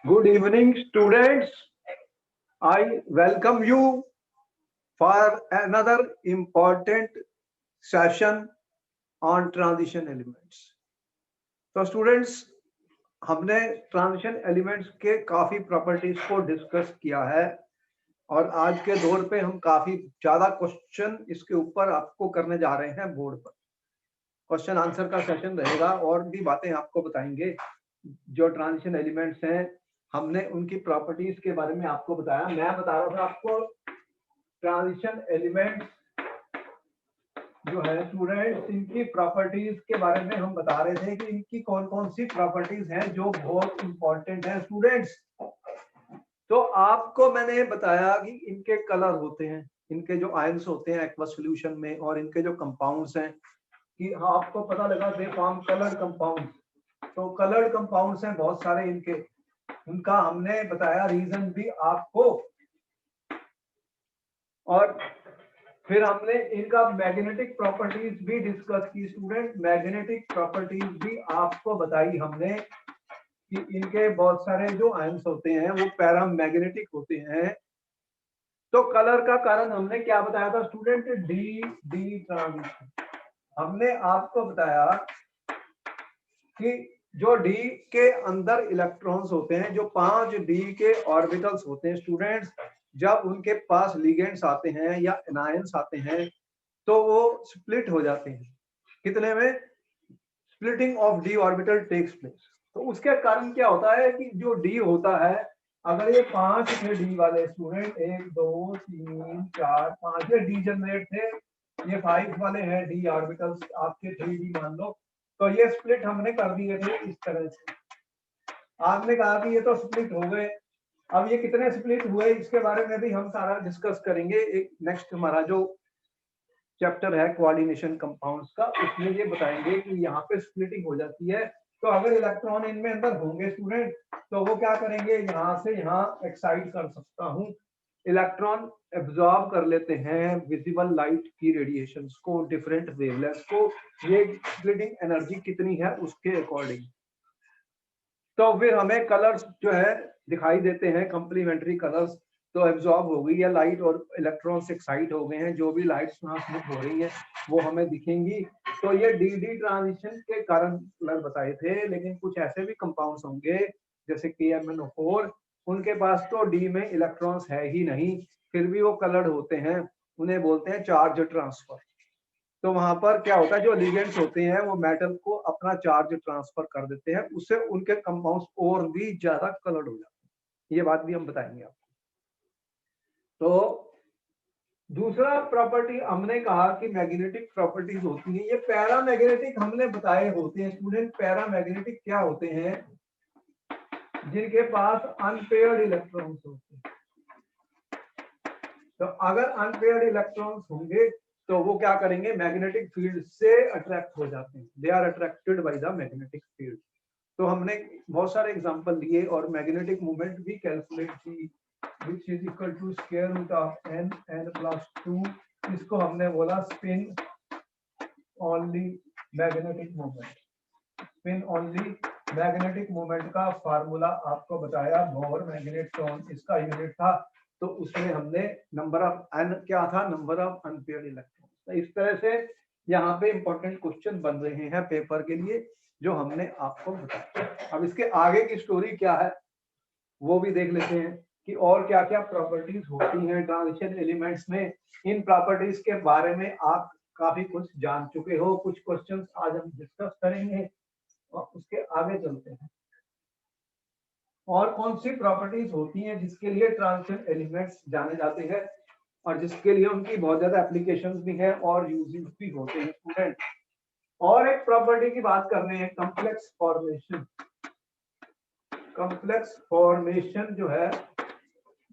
Good evening, students. I welcome you for another important session on transition elements. तो students, हमने transition elements के काफी properties को discuss किया है और आज के दौर पे हम काफी ज्यादा क्वेश्चन इसके ऊपर आपको करने जा रहे हैं बोर्ड पर। क्वेश्चन आंसर का सेशन रहेगा और भी बातें आपको बताएंगे। जो ट्रांजिशन एलिमेंट्स हैं, हमने उनकी प्रॉपर्टीज के बारे में आपको बताया। मैं बता रहा था आपको ट्रांजिशन एलिमेंट्स जो है स्टूडेंट्स, इनकी प्रॉपर्टीज के बारे में हम बता रहे थे कि इनकी कौन कौन सी प्रॉपर्टीज हैं जो बहुत इंपॉर्टेंट है स्टूडेंट्स। तो आपको मैंने बताया कि इनके कलर होते हैं, इनके जो आयंस होते हैं एक्वस सॉल्यूशन में, और इनके जो कंपाउंड्स हैं कि आपको पता लगा दे फॉर्म कलर्ड कंपाउंड। तो कलर्ड कंपाउंड्स हैं बहुत सारे इनके, उनका हमने बताया रीजन भी आपको। और फिर हमने इनका मैग्नेटिक प्रॉपर्टीज भी डिस्कस की स्टूडेंट। मैग्नेटिक प्रॉपर्टीज भी आपको बताई हमने कि इनके बहुत सारे जो आयंस होते हैं वो पैरामैग्नेटिक होते हैं। तो कलर का कारण हमने क्या बताया था स्टूडेंट? D D transition. हमने आपको बताया कि जो डी के अंदर इलेक्ट्रॉन्स होते हैं, जो 5 डी के ऑर्बिटल्स होते हैं स्टूडेंट्स, जब उनके पास लिगेंड्स आते हैं या एनायंस आते हैं तो वो स्प्लिट हो जाते हैं। कितने में? Splitting of d orbital takes place. तो उसके कारण क्या होता है कि जो डी होता है, अगर ये 5 थे डी वाले स्टूडेंट, 1 2 3 4 5 ये डी जनरेट थे, ये 5 वाले हैं डी ऑर्बिटल्स आपके 3D मान लो। तो ये स्प्लिट हमने कर दिए थे इस तरह से। आपने कहा कि ये तो स्प्लिट हो गए। अब ये कितने स्प्लिट हुए इसके बारे में भी हम सारा डिस्कस करेंगे। एक नेक्स्ट हमारा जो चैप्टर है कोऑर्डिनेशन कंपाउंड्स का, उसमें ये बताएंगे कि यहाँ पे स्प्लिटिंग हो जाती है। तो अगर इलेक्ट्रॉन इनमें अंदर होंगे स्टूडेंट, तो वो क्या करेंगे, यहाँ से यहाँ एक्साइट कर सकता हूँ। इलेक्ट्रॉन एब्जॉर्ब कर लेते हैं विजिबल लाइट की रेडिएशंस को, डिफरेंट वेवलेंथ को। ये स्प्लिटिंग एनर्जी कितनी है उसके अकॉर्डिंग। तो फिर हमें कलर्स जो है दिखाई देते हैं, कंप्लीमेंट्री कलर्स। तो एब्जॉर्ब हो गई है लाइट और इलेक्ट्रॉन्स एक्साइट हो गए हैं, जो भी लाइट्स ट्रांसमिट हो रही है वो हमें दिखेंगी। तो ये डी डी ट्रांजिशन के कारण कलर बताए थे। लेकिन कुछ ऐसे भी कंपाउंड्स होंगे जैसे KMnO4, उनके पास तो डी में इलेक्ट्रॉन्स है ही नहीं, फिर भी वो कलर्ड होते हैं। उन्हें बोलते हैं चार्ज ट्रांसफर। तो वहां पर क्या होता है, जो लिगेंड्स होते हैं वो मेटल को अपना चार्ज ट्रांसफर कर देते हैं, उससे उनके कंपाउंड्स और भी ज्यादा कलर्ड हो जाते हैं। ये बात भी हम बताएंगे आपको। तो दूसरा प्रॉपर्टी हमने कहा कि मैग्नेटिक प्रॉपर्टीज होती है, ये पैरामैग्नेटिक हमने बताए होते हैं स्टूडेंट। पैरामैग्नेटिक क्या होते हैं? जिनके पास अनपेयर्ड इलेक्ट्रॉन्स होते हैं। तो अगर अनपेयर्ड इलेक्ट्रॉन्स होंगे तो वो क्या करेंगे, मैग्नेटिक फील्ड से अट्रैक्ट हो जाते हैं। They are attracted by the magnetic field. तो हमने बहुत सारे एग्जांपल लिए और मैग्नेटिक मोमेंट भी कैलकुलेट की, which is equal to square root of n plus 2। इसको हमने बोला spin only magnetic moment. Spin only magnetic moment का फार्मूला आपको बताया, बोर मैग्नेट्रॉन इसका यूनिट था। तो उसमें हमने नंबर ऑफ एन क्या था, नंबर ऑफ अनपेयर्ड इलेक्ट्रॉन। तो इस तरह से यहाँ पे इंपॉर्टेंट क्वेश्चन बन रहे हैं पेपर के लिए, जो हमने आपको बताया। अब इसके आगे की स्टोरी क्या है वो भी देख लेते हैं कि और क्या क्या प्रॉपर्टीज होती हैं ट्रांजिशन एलिमेंट्स में। इन प्रॉपर्टीज के बारे में आप काफी कुछ जान चुके हो। कुछ क्वेश्चंस आज हम डिस्कस करेंगे और उसके आगे चलते हैं। और कौन सी प्रॉपर्टीज होती हैं जिसके लिए ट्रांजिशन एलिमेंट्स जाने जाते हैं और जिसके लिए उनकी बहुत ज्यादा एप्लीकेशंस भी है और यूजेस भी होते हैं स्टूडेंट। और एक प्रॉपर्टी की बात कर रहे हैं, कॉम्प्लेक्स फॉर्मेशन। कॉम्प्लेक्स फॉर्मेशन जो है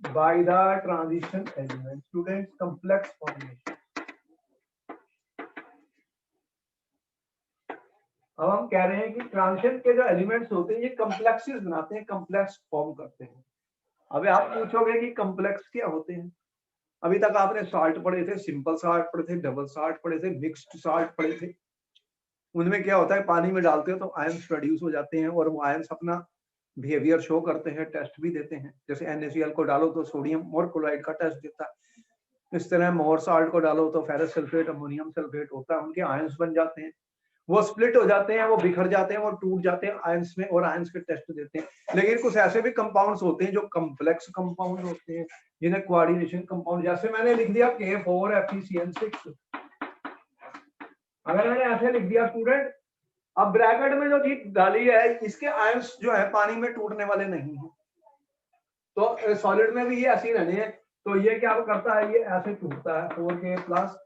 by the transition element students, complex formation. अब हम कह रहे हैं कि ट्रांजिशन के जो एलिमेंट्स होते हैं ये कॉम्प्लेक्सेस बनाते हैं, कॉम्प्लेक्स फॉर्म करते हैं। अभी आप पूछोगे कि कॉम्प्लेक्स क्या होते हैं। अभी तक आपने साल्ट पढ़े थे, सिंपल साल्ट पढ़े थे, डबल साल्ट पढ़े थे, मिक्स्ड साल्ट पढ़े थे। उनमें क्या होता है, पानी में डालते हो तो आयंस प्रोड्यूस हो जाते हैं और वो आयंस अपना बिहेवियर शो करते हैं, टेस्ट भी देते हैं। जैसे NaCl को डालो तो सोडियम मोर क्लोराइड का टेस्ट देता है। इस तरह मोर साल्ट को डालो तो फेरस सल्फेट, अमोनियम सल्फेट होता है, उनके आयंस बन जाते हैं, वो स्प्लिट हो जाते हैं, वो बिखर जाते हैं, वो टूट जाते हैं आयंस में, और आयंस के टेस्ट देते हैं। लेकिन कुछ ऐसे भी कंपाउंड्स होते हैं जो कम्प्लेक्स कंपाउंड होते हैं, जिन्हें कोऑर्डिनेशन कंपाउंड, जैसे मैंने लिख दिया K4FeCN6। अगर मैंने ऐसे लिख दिया स्टूडेंट, अब ब्रैकेट में जो चीज डाली है, इसके आयंस जो है पानी में टूटने वाले नहीं है, तो सॉलिड में भी ये ऐसे ही रहने हैं। तो ये क्या करता है, ये ऐसे टूटता है, 4K प्लस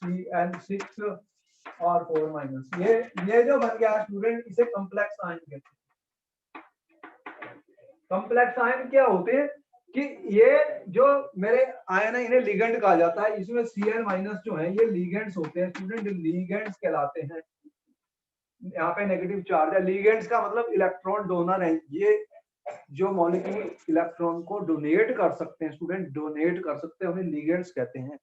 FeCN6 और 4 माइनस। ये जो बन गया स्टूडेंट, इसे कॉम्प्लेक्स आयन कहते हैं। कॉम्प्लेक्स आयन क्या होते हैं कि ये जो मेरे आयन है, इन्हें लिगेंड कहा जाता है। इसमें Cl माइनस जो है ये लिगेंड्स होते हैं स्टूडेंट, लिगेंड्स कहलाते हैं। यहाँ पे नेगेटिव चार्ज है, लिगेंड्स का मतलब इलेक्ट्रॉन डोनर है। ये जो मॉलिक्यूल इलेक्ट्रॉन को डोनेट कर सकते हैं स्टूडेंट, डोनेट कर सकते हैं, उन्हें लिगेंड्स कहते हैं।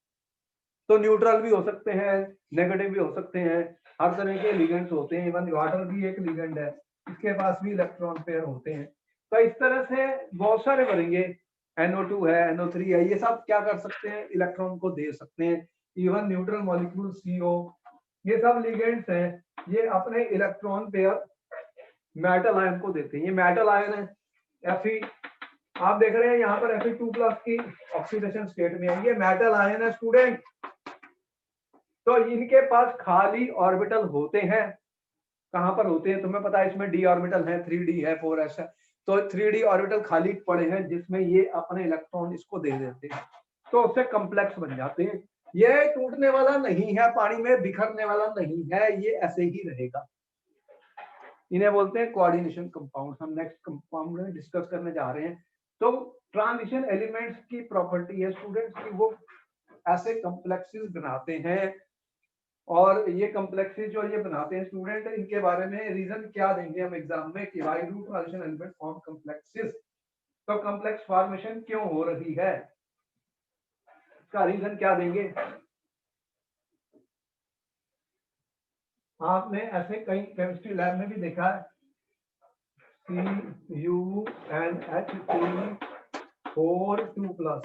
तो न्यूट्रल भी हो सकते हैं, नेगेटिव भी हो सकते हैं, हर तरह के लिगेंड्स होते हैं। इवन वाटर भी एक लिगेंड है, इसके पास भी इलेक्ट्रॉन पेयर होते हैं। तो इस तरह से बहुत सारे बनेंगे, NO2 है, NO3 है, ये सब क्या कर सकते हैं, इलेक्ट्रॉन को दे सकते हैं। इवन न्यूट्रल मॉलिक्यूल CO, ये सब लिगेंड्स हैं, ये अपने इलेक्ट्रॉन पेयर मेटल आयन को देते हैं। ये मेटल आयन है Fe, आप देख रहे हैं यहाँ पर Fe2+ की ऑक्सीडेशन स्टेट में है, ये मेटल आयन है स्टूडेंट। तो इनके पास खाली ऑर्बिटल होते हैं। कहां पर होते हैं तुम्हें पता है, इसमें d ऑर्बिटल है, 3d है, 4s है। तो 3d ऑर्बिटल खाली पड़े हैं, जिसमें ये अपने इलेक्ट्रॉन इसको दे देते हैं, तो उससे कॉम्प्लेक्स बन जाते हैं। ये टूटने वाला नहीं है, पानी में बिखरने वाला नहीं है, ये ऐसे ही रहेगा। इन्हें बोलते हैं कोऑर्डिनेशन कंपाउंड। हम नेक्स्ट कंपाउंड में डिस्कस करने जा रहे हैं। तो ट्रांजिशन एलिमेंट्स की प्रॉपर्टी है स्टूडेंट्स की वो ऐसे कॉम्प्लेक्सेस बनाते हैं, और ये कॉम्प्लेक्सेस जो ये बनाते हैं स्टूडेंट, इनके बारे में रीजन क्या देंगे हम एग्जाम में कि why do transition element form complexes. तो कॉम्प्लेक्स फॉर्मेशन क्यों हो रही है, इसका रीजन क्या देंगे। आपने ऐसे कई केमिस्ट्री लैब में भी देखा है, CuNH3 4 2+।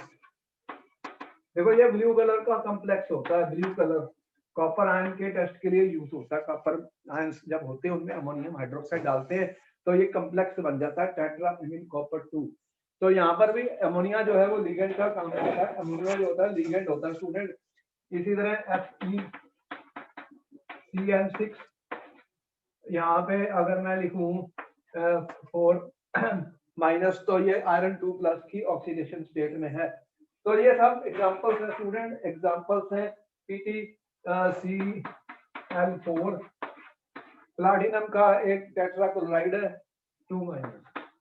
देखो ये ब्लू कलर का कॉम्प्लेक्स होता है, ब्लू कलर कॉपर आयन के टेस्ट के लिए यूज होता है। कॉपर आयन जब होते हैं उनमें अमोनियम हाइड्रोक्साइड डालते हैं तो ये कॉम्प्लेक्स बन जाता है टेट्राएमीन कॉपर 2। तो यहाँ पर भी अमोनिया जो है वो लिगेंड का काम करता है, अमोनिया जो होता है लिगेंड होता है स्टूडेंट। इसी तरह FeCN6, यहाँ पे अगर मैं लिखूं 4- तो ये आयरन 2+ की ऑक्सीडेशन स्टेट में है। तो ये सब एग्जांपल्स हैं स्टूडेंट, एग्जांपल्स हैं। PtCl4 प्लैटिनम का एक टेट्राक्लोराइड है 2-।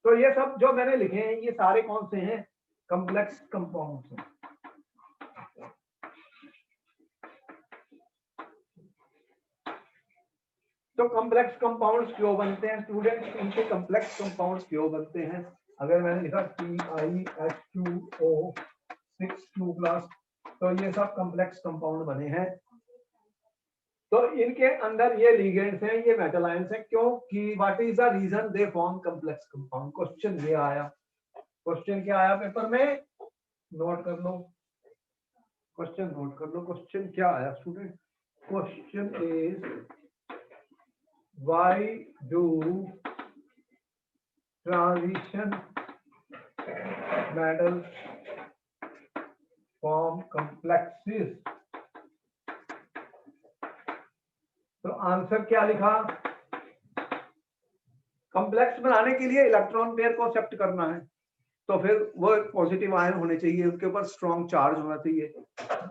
तो ये सब जो मैंने लिखे हैं ये सारे कौन से हैं, कॉम्प्लेक्स कंपाउंड्स हैं। तो कॉम्प्लेक्स कंपाउंड्स क्यों बनते हैं स्टूडेंट्स, इनके कॉम्प्लेक्स कंपाउंड्स क्यों बनते हैं। अगर मैंने लिखा CiH2O6 तो ये सब कॉम्प्लेक्स कंपाउंड बने हैं। तो इनके अंदर ये लिगेंड्स हैं, ये मेटल आयंस हैं, क्योंकि what is the reason they form complex compound. Question ये आया, क्वेश्चन क्या आया पेपर में, नोट कर लो, क्वेश्चन नोट कर लो। क्वेश्चन क्या आया student, question is why do transition metals form complexes। तो आंसर क्या लिखा, कॉम्प्लेक्स बनाने के लिए इलेक्ट्रॉन पेयर को एक्सेप्ट करना है, तो फिर वो पॉजिटिव आयन होने चाहिए, उनके ऊपर स्ट्रॉन्ग चार्ज होना चाहिए,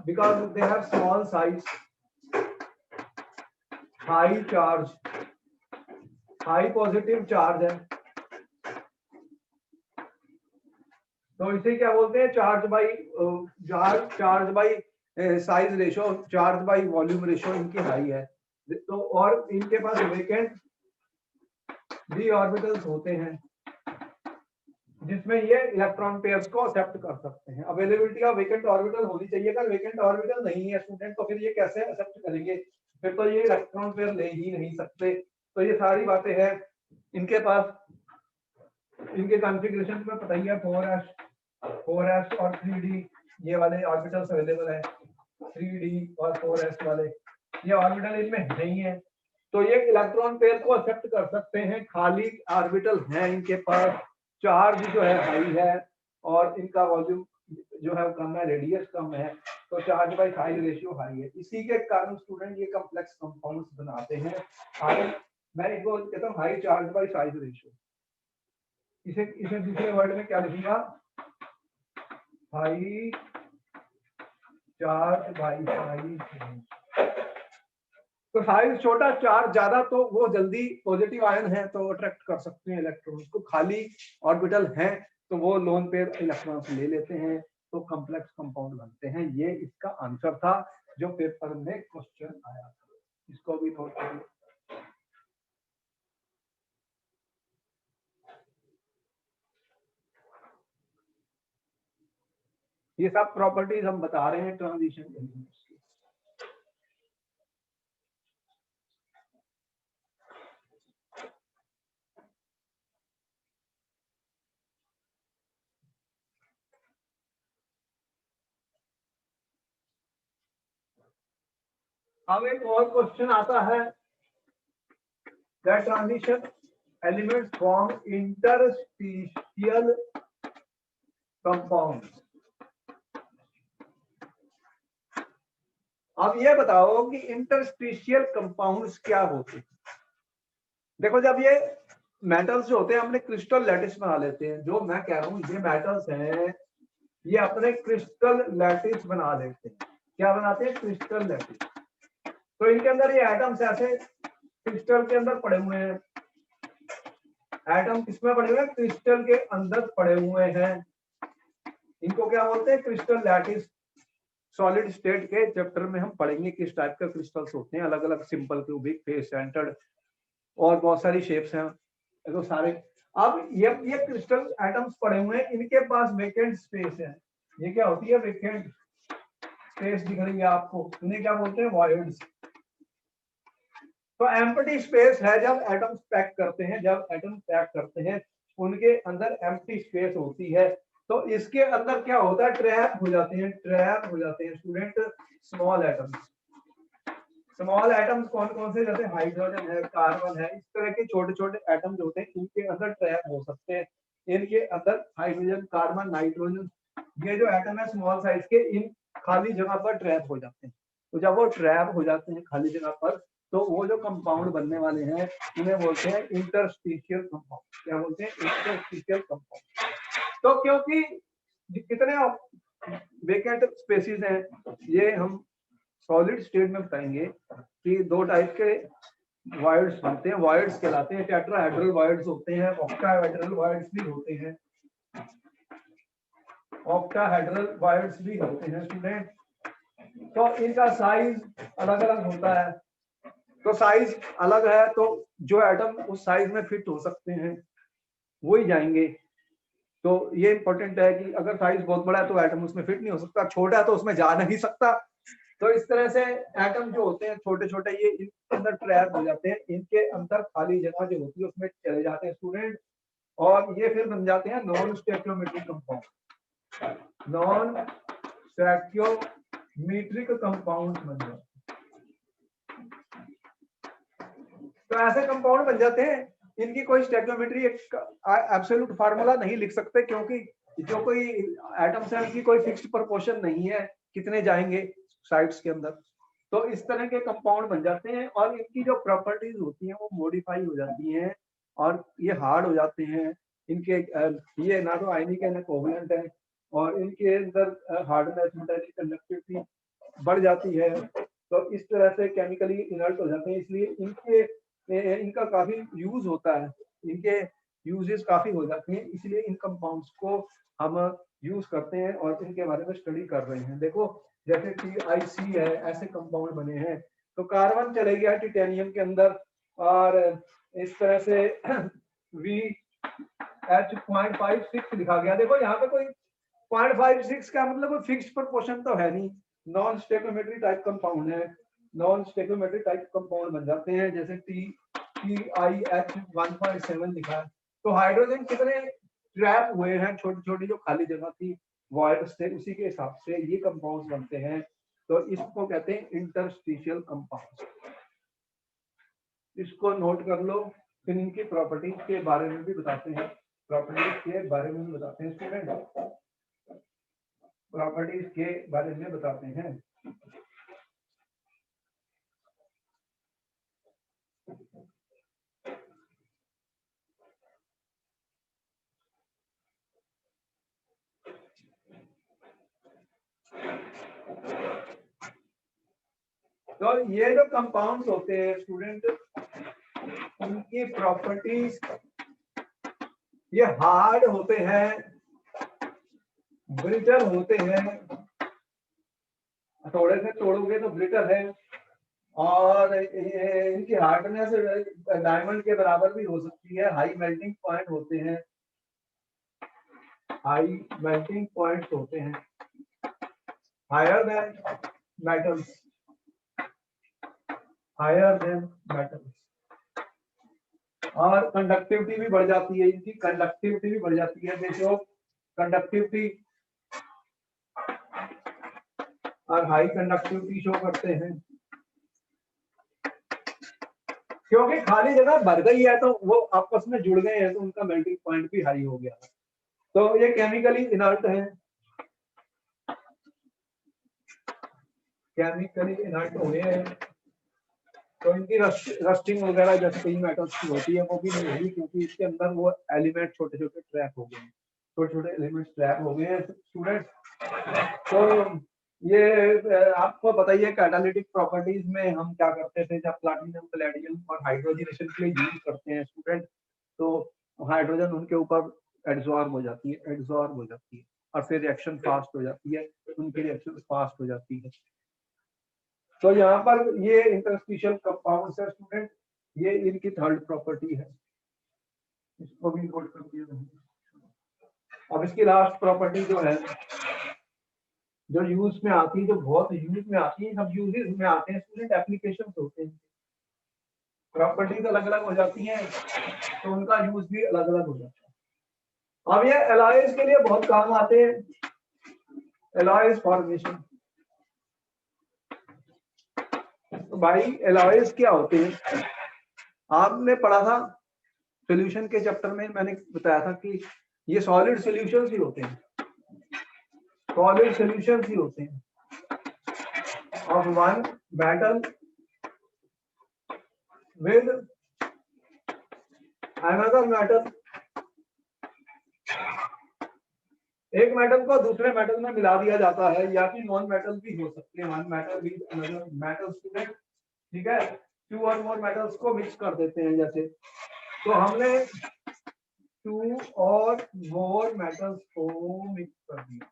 because they have small size, high charge, high positive charge है। तो इसे क्या बोलते हैं, charge by size ratio, charge by volume ratio इनकी हाई है। तो और इनके पास वेकेंट d ऑर्बिटल्स होते हैं जिसमें ये इलेक्ट्रॉन पेयर्स को एक्सेप्ट कर सकते हैं। अवेलेबिलिटी ऑफ वेकेंट ऑर्बिटल होनी चाहिए, अगर वेकेंट ऑर्बिटल नहीं है स्टूडेंट तो फिर ये कैसे एक्सेप्ट करेंगे, फिर तो ये इलेक्ट्रॉन पेयर ले ही नहीं सकते। तो ये सारी बातें हैं, इनके पास इनके कॉन्फ़िगरेशन में पता ही है 4s और 3d ये वाले ऑर्बिटल्स अवेलेबल है, 3d और 4s वाले ये ऑर्बिटल इनमें नहीं है, तो ये इलेक्ट्रॉन पेयर को एक्सेप्ट कर सकते हैं, खाली ऑर्बिटल है इनके पास, चार्ज जो है हाई है और इनका वॉल्यूम जो है कम है, रेडियस कम है, तो charge by size ratio high है। इसी के कारण स्टूडेंट ये कॉम्प्लेक्स कंपाउंड्स बनाते हैं। हाई, मैं इनको कहता हूँ high charge by size ratio. इसे दूसरे वर्ड में क्या लिखूंगा, हाई चार्ज बाय साइज। तो साइज छोटा, चार्ज ज्यादा, तो वो जल्दी पॉजिटिव आयन है तो अट्रैक्ट कर सकते हैं इलेक्ट्रॉन्स को, खाली ऑर्बिटल है तो वो लोन पेयर इलेक्ट्रॉन्स ले लेते हैं, तो कॉम्प्लेक्स कंपाउंड बनते हैं। ये इसका आंसर था जो पेपर में क्वेश्चन आया था, इसको भी नोट करिए। ये सब प्रॉपर्टीज हम बता रहे हैं ट्रांजिशन एलिमेंट्स की। अब एक और क्वेश्चन आता है, that transition elements form interstitial compounds. अब ये बताओ कि इंटरस्टिशियल कंपाउंड्स क्या होते हैं। देखो, जब ये मेटल्स जो होते हैं अपने क्रिस्टल लैटिस बना लेते हैं, जो मैं कह रहा हूँ ये मेटल्स हैं, ये अपने क्रिस्टल लैटिस बना लेते हैं। क्या बनाते हैं? Crystal lattice. तो इनके अंदर ये एटम्स ऐसे क्रिस्टल के अंदर पड़े हुए हैं, एटम किसमें पड़े हुए हैं? क्रिस्टल के अंदर पड़े हुए हैं। इनको क्या बोलते हैं? Crystal lattice. सॉलिड स्टेट के चैप्टर में हम पढ़ेंगे किस टाइप का क्रिस्टल्स होते हैं, अलग अलग सिंपल, क्यूबिक, फेस सेंटर्ड और बहुत सारी शेप्स हैं तो सारे। अब ये क्रिस्टल एटम्स पड़े हुए हैं, इनके पास वेकेंट स्पेस है। ये क्या होती है? वेकेंट स्पेस दिख रही है आपको, इन्हें क्या बोलते हैं? वॉइड्स। तो एम्प्टी स्पेस है जब एटम्स पैक करते हैं, जब एटम पैक करते हैं उनके अंदर एम्प्टी स्पेस होती है, तो इसके अंदर क्या होता है? ट्रैप हो जाते हैं student small atoms. Small atoms कौन कौन से? जैसे हाइड्रोजन है, कार्बन है, इस तरह के छोटे छोटे एटम जो होते हैं इनके अंदर ट्रैप हो सकते हैं। इनके अंदर हाइड्रोजन, कार्बन, नाइट्रोजन, ये जो एटम है स्मॉल साइज के, इन खाली जगह पर ट्रैप हो जाते हैं। तो जब वो ट्रैप हो जाते हैं खाली जगह पर, तो वो जो कंपाउंड बनने वाले हैं उन्हें बोलते हैं इंटरस्टिशियल कंपाउंड। क्या बोलते हैं? Interstitial compound. तो क्योंकि कितने वेकेंट स्पेसिस हैं, ये हम सॉलिड स्टेट में बताएंगे कि दो टाइप के वॉइड्स बनते हैं, वॉइड्स कहलाते हैं। टेट्राहेड्रल वॉइड्स होते हैं, ऑक्टाहेड्रल वॉइड्स भी होते हैं, ऑक्टाहेड्रल वॉइड्स भी होते हैं स्टूडेंट। तो इनका साइज अलग अलग होता है। तो साइज अलग है तो जो एटम उस साइज में फिट हो सकते हैं वही जाएंगे। तो ये इंपॉर्टेंट है कि अगर साइज बहुत बड़ा है तो एटम उसमें फिट नहीं हो सकता, छोटा है तो उसमें जा नहीं सकता। तो इस तरह से एटम जो होते हैं छोटे छोटे, ये इनके अंदर ट्रैप हो जाते हैं, इनके अंदर खाली जगह जो होती है उसमें चले जाते हैं स्टूडेंट, और ये फिर बन जाते हैं non stoichiometric compound. Non stoichiometric compound बन जाते हैं। तो ऐसे कंपाउंड बन जाते हैं, इनकी कोई स्टोइकियोमेट्री एब्सोल्यूट फार्मूला नहीं लिख सकते, क्योंकि जो कोई एटम्स है उनकी कोई फिक्स्ड प्रोपोर्शन नहीं है कितने जाएंगे साइड्स के अंदर। तो इस तरह के कंपाउंड बन जाते हैं और इनकी जो प्रॉपर्टीज होती हैं वो मॉडिफाई हो जाती हैं और ये हार्ड हो जाते हैं। इनके ये ना तो आयनिक है ना कोवलेंट है, और इनके अंदर हार्डनेस, मेटालिक कंडक्टिविटी बढ़ जाती है, तो इस तरह से केमिकली इनर्ट हो जाते हैं। इसलिए इनका काफी यूज होता है, इनके यूजेस काफी हो जाते हैं, इसलिए इन कंपाउंड्स को हम यूज करते हैं और इनके बारे में स्टडी कर रहे हैं। देखो जैसे TiC है, ऐसे कंपाउंड बने हैं। तो कार्बन चले गया टिटेनियम के अंदर, और इस तरह से VH.56 लिखा गया। देखो यहाँ पे कोई 0.56 का मतलब कोई फिक्स्ड प्रोपोर्शन तो है नहीं, नॉन स्टोइकियोमेट्रिक टाइप कंपाउंड है, नॉन स्टोइकियोमेट्रिक टाइप कंपाउंड बन जाते हैं। जैसे TiH 1.7 लिखा है। तो हाइड्रोजन कितने ट्रैप हुए हैं, छोटी छोटी जो खाली जगह थी वॉइड्स थे, उसी के हिसाब से ये कंपाउंड्स बनते हैं। तो इसको कहते हैं इंटरस्टिशियल कंपाउंड्स। इसको नोट कर लो। फिर इनकी प्रॉपर्टीज के बारे में भी बताते हैं, प्रॉपर्टीज के बारे में भी बताते हैं स्टूडेंट, प्रॉपर्टीज के बारे में बताते हैं। तो ये जो कंपाउंड्स होते हैं स्टूडेंट, उनकी प्रॉपर्टीज ये हार्ड होते हैं, ब्रिटल होते हैं, थोड़े से तोड़ोगे तो ब्रिटल है, और इनकी हार्डनेस डायमंड के बराबर भी हो सकती है। हाई मेल्टिंग पॉइंट होते हैं, हाई मेल्टिंग पॉइंट्स होते हैं, higher than metals, higher than metals. और कंडक्टिविटी भी बढ़ जाती है, इनकी कंडक्टिविटी भी बढ़ जाती है। देखो कंडक्टिविटी और हाई कंडक्टिविटी शो करते हैं, क्योंकि खाली जगह भर गई है तो वो आपस में जुड़ गए हैं, तो उनका मेल्टिंग पॉइंट भी हाई हो गया। तो ये केमिकली इनर्ट है, केमिकली इनर्ट हो गए हैं, तो इनकी रस्टिंग वगैरह जैसे कई मेटल्स की होती है वो भी नहीं होगी, क्योंकि इसके अंदर वो एलिमेंट छोटे छोटे ट्रैप हो गए हैं, छोटे छोटे एलिमेंट्स ट्रैप हो गए हैं स्टूडेंट। तो ये आपको बताइए कैटालिटिक प्रॉपर्टीज में हम क्या करते थे जब प्लैटिनम पैलेडियम और हाइड्रोजनेशन के लिए यूज करते हैं स्टूडेंट, तो हाइड्रोजन उनके ऊपर एड्सॉर्ब हो जाती है, एड्सॉर्ब हो जाती है, और फिर रिएक्शन फास्ट हो जाती है, उनकी रिएक्शन फास्ट हो जाती है। तो यहाँ पर ये इंटरस्टिशियल कंपाउंड्स है स्टूडेंट, ये इनकी थर्ड प्रॉपर्टी है, इसको भी नोट कर दिया। अब इसकी लास्ट प्रॉपर्टी जो है, जो यूज में आती है, जो बहुत यूज में आती है, सब यूजेस में आते हैं स्टूडेंट, एप्लीकेशंस होते हैं, प्रॉपर्टीज अलग अलग हो जाती हैं तो उनका यूज भी अलग अलग हो जाता है। अब ये एलॉयज के लिए बहुत काम आते हैं, एलॉयज फॉर्मेशन। तो भाई एलॉयज क्या होते हैं, आपने पढ़ा था सॉल्यूशन के चैप्टर में, मैंने बताया था कि ये सॉलिड सॉल्यूशंस ही होते हैं, सॉलिड सॉल्यूशंस ही होते हैं of one metal with another metal. एक मेटल को दूसरे मेटल में मिला दिया जाता है, या फिर नॉन मेटल भी हो सकते हैं, one metal with another metal student, ठीक है, टू और मोर मेटल्स को मिक्स कर देते हैं जैसे। तो हमने टू और मोर मेटल्स को मिक्स कर दिया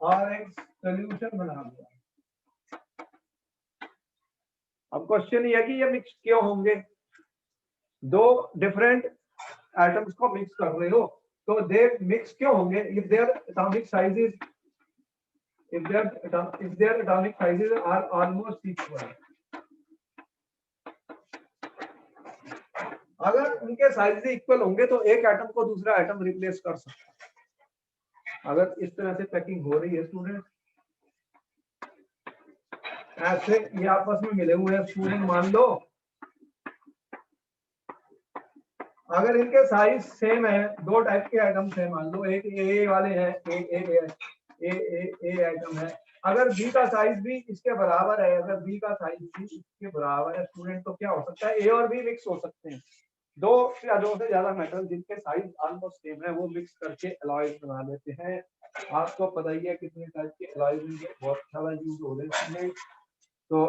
और एक सॉल्यूशन बना दिया। अब क्वेश्चन ये है कि ये मिक्स क्यों होंगे, दो डिफरेंट एटम्स को मिक्स कर रहे हो तो दे मिक्स क्यों होंगे, if their atomic sizes, if their atomic sizes are almost equal, अगर उनके साइज इक्वल होंगे तो एक एटम को दूसरा एटम रिप्लेस कर सकता है। अगर इस तरह से पैकिंग हो रही है स्टूडेंट, ऐसे ये आपस में मिले हुए हैं स्टूडेंट, मान लो अगर इनके साइज सेम है, दो टाइप के आइटम्स हैं, मान लो एक ए वाले हैं, ए आइटम है, अगर बी का साइज भी इसके बराबर है, अगर बी का साइज भी इसके बराबर है स्टूडेंट, तो क्या हो सकता है, ए और बी मिक्स हो सकते हैं। दो या दो से ज्यादा मेटल जिनके साइज ऑलमोस्ट सेम है वो मिक्स करके एलॉयज बना लेते हैं। आपको पता ही है कितने टाइप के एलॉयज होंगे, बहुत सारा यूज हो रहे हैं। तो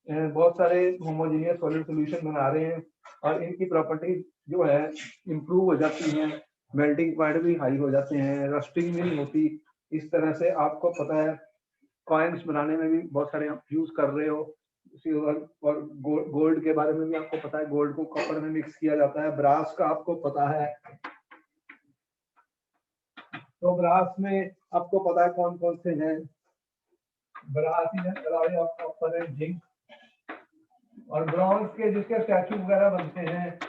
बहुत सारे होमोजेनियस सॉलिड सॉल्यूशन बना रहे हैं और इनकी प्रॉपर्टीज जो है इंप्रूव हो जाती हैं, मेल्टिंग पॉइंट भी हाई हो जाते हैं, रस्टिंग भी नहीं होती। इस तरह से आपको पता है कॉइन्स बनाने में भी बहुत सारे आप यूज कर रहे हो। और गोल्ड के बारे में भी आपको पता है, गोल्ड को कॉपर में मिक्स किया जाता है। ब्रास का आपको पता है, तो ब्रास में आपको पता है कौन कौन से हैं, ब्रास ही है, कॉपर है, जिंक, और ब्रॉन्ज के जिसके स्टैचू वगैरह बनते हैं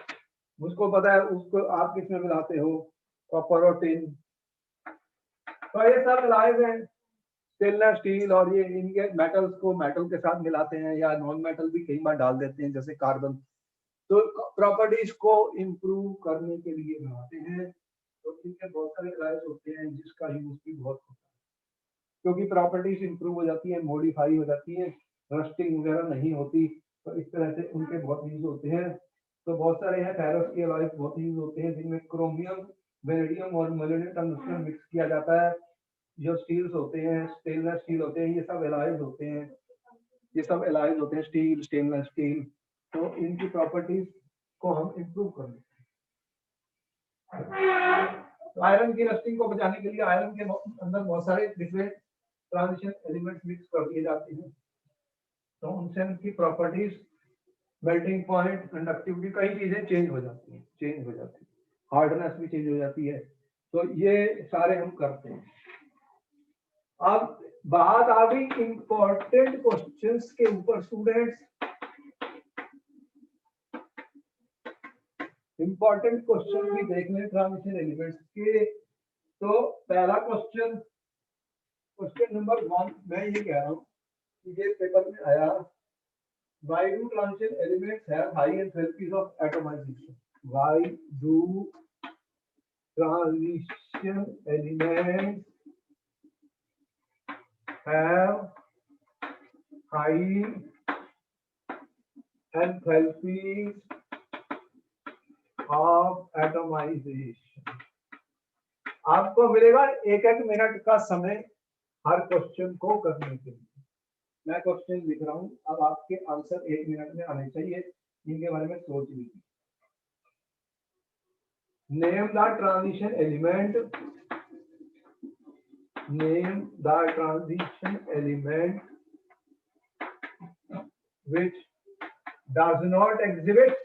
उसको पता है, उसको आप किसमें मिलाते हो, कॉपर और टिन। तो ये सब एलाइज हैं, स्टेनलेस स्टील, और ये इनके मेटल्स को मेटल के साथ मिलाते हैं या नॉन मेटल भी कई बार डाल देते हैं जैसे कार्बन। तो प्रॉपर्टीज को इम्प्रूव करने के लिए बनाते हैं। तो इनके बहुत सारे एलाइज होते हैं जिसका यूज भी बहुत होता है, क्योंकि प्रॉपर्टीज इम्प्रूव हो जाती है, मॉडिफाई हो जाती है, रस्टिंग वगैरह नहीं होती। तो इस तरह से उनके बहुत यूज होते हैं। तो बहुत सारे हैं फेरस के एलॉयज बहुत यूज होते हैं जिनमें क्रोमियम, वेनेडियम और मोलिब्डेनम टंगस्टन मिक्स किया जाता है। जो स्टील्स होते हैं, स्टेनलेस स्टील होते हैं, ये सब एलॉयज होते हैं, ये सब एलॉयज होते हैं, स्टील, स्टेनलेस स्टील। तो इनकी प्रॉपर्टीज को हम इम्प्रूव कर लेते हैं। तो आयरन की रस्टिंग को बचाने के लिए आयरन के अंदर बहुत सारे डिफरेंट ट्रांजिशन एलिमेंट्स मिक्स कर दिए जाते हैं। तो उनसे उनकी प्रॉपर्टीज, मेल्टिंग पॉइंट, कंडक्टिविटी, कई चीजें चेंज हो जाती है, हार्डनेस भी चेंज हो जाती है। तो ये सारे हम करते हैं। अब बात आ गई इंपॉर्टेंट क्वेश्चंस के ऊपर स्टूडेंट्स। इंपॉर्टेंट क्वेश्चन भी देख लें ट्रांजिशन एलिमेंट्स के। तो पहला क्वेश्चन, क्वेश्चन नंबर 1, मैं ये कह रहा हूँ कि ये पेपर में आया, why do transition elements have high enthalpies of atomization? Why do transition elements have high enthalpies of atomization? आपको मिलेगा एक एक मिनट का समय हर क्वेश्चन को करने के लिए। मैं क्वेश्चन लिख रहा हूं, अब आपके आंसर 1 मिनट में आने चाहिए। इनके बारे में सोच लीजिए। Name the transition element, name the transition element which does not exhibit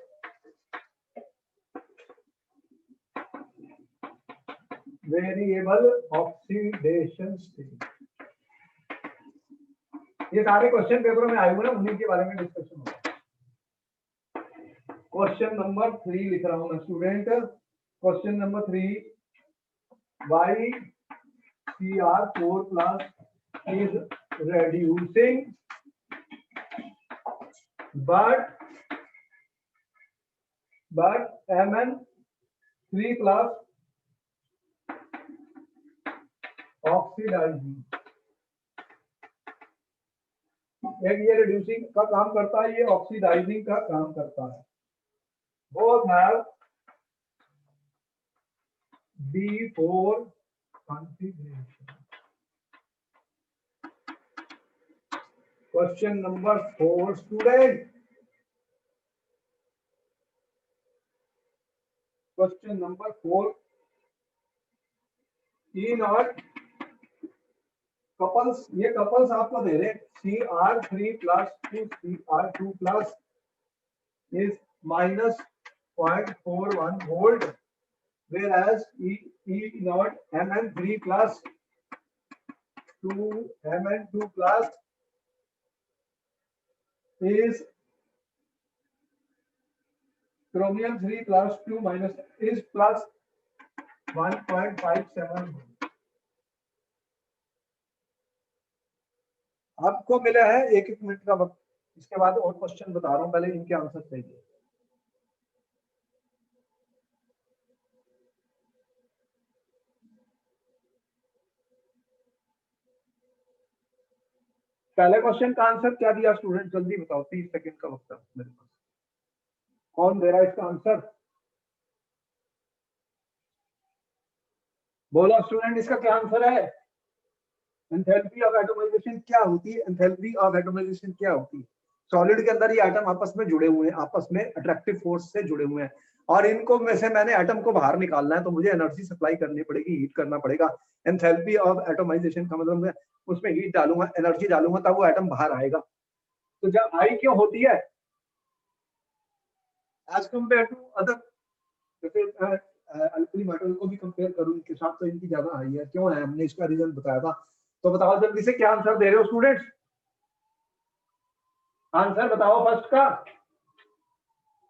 variable oxidation state। ये सारे क्वेश्चन पेपर में आए हुए हैं, उन्हीं के बारे में डिस्कशन होगा। क्वेश्चन नंबर 3 लिख रहा हूं मैं student. Question number 3, why Cr4 plus is reducing but Mn3 plus oxidizing। एक ये रिड्यूसिंग का काम करता है, ये ऑक्सीडाइजिंग का काम करता है। Both have D4 configuration। Question number 4 student, question number 4, E not couples, ये कपल्स आपको दे रहे Cr3 plus to Cr2 plus is minus 0.41 volt, whereas E naught Mn3 plus to Mn2 plus is chromium 3 plus 2 minus is plus 1.57 volt। आपको मिला है एक एक minute का वक्त। इसके बाद और क्वेश्चन बता रहा हूं, पहले इनके आंसर चाहिए। पहले क्वेश्चन का आंसर क्या दिया स्टूडेंट, जल्दी बताओ, 30 सेकंड का वक्त है मेरे पास। कौन दे रहा है इसका आंसर? बोलो स्टूडेंट, इसका क्या आंसर है? एंथैल्पी ऑफ एटमाइजेशन क्या होती है? एंथैल्पी ऑफ एटमाइजेशन क्या होती है? सॉलिड के अंदर ये एटम आपस में जुड़े हुए हैं, आपस में अट्रैक्टिव फोर्स से जुड़े हुए हैं, और इनको में से मैंने एटम को बाहर निकालना है, तो मुझे एनर्जी सप्लाई करनी पड़ेगी, हीट करना पड़ेगा। एंथैल्पी ऑफ एटमाइजेशन का मतलब मैं उसमें हीट डालूंगा, एनर्जी डालूंगा, तब वो एटम बाहर आएगा। तो जब हाई क्यों होती है एज कम्पेयर टू अदर, जैसे अल्कली मेटल को भी कंपेयर करूं इनके साथ, तो इनकी ज्यादा हाई है। क्यों है? हमने इसका रीजन बताया था। तो बताओ जल्दी से, क्या आंसर दे रहे हो स्टूडेंट्स? आंसर बताओ फर्स्ट का।